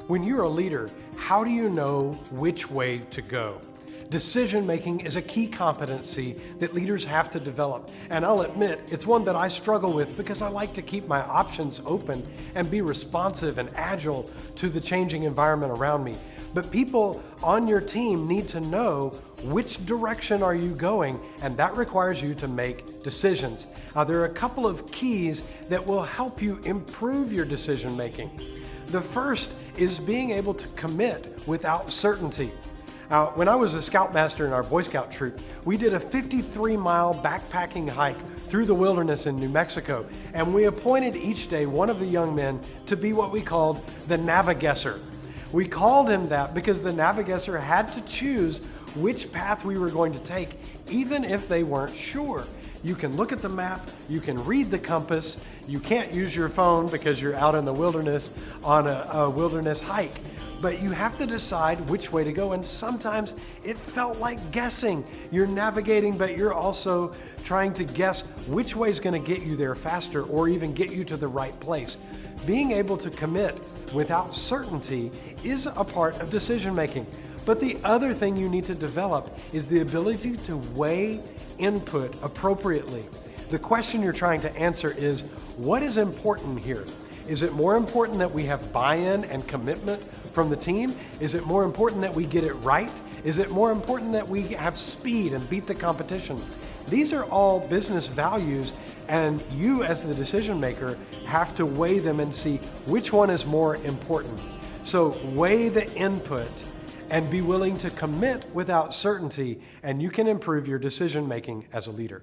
When you're a leader, how do you know which way to go? Decision making is a key competency that leaders have to develop. And I'll admit, it's one that I struggle with because I like to keep my options open and be responsive and agile to the changing environment around me. But people on your team need to know which direction are you going, and that requires you to make decisions. There are a couple of keys that will help you improve your decision making. The first is being able to commit without certainty. When I was a scoutmaster in our Boy Scout troop, we did a 53-mile backpacking hike through the wilderness in New Mexico, and we appointed each day one of the young men to be what we called the navigesser. We called him that because the navigesser had to choose which path we were going to take, even if they weren't sure. You can look at the map, you can read the compass, you can't use your phone because you're out in the wilderness on a wilderness hike, but you have to decide which way to go, and sometimes it felt like guessing. You're navigating, but you're also trying to guess which way is going to get you there faster or even get you to the right place. Being able to commit without certainty is a part of decision making. But the other thing you need to develop is the ability to weigh input appropriately. The question you're trying to answer is, what is important here? Is it more important that we have buy-in and commitment from the team? Is it more important that we get it right? Is it more important that we have speed and beat the competition? These are all business values, and you as the decision maker have to weigh them and see which one is more important. So weigh the input and be willing to commit without certainty, and you can improve your decision making as a leader.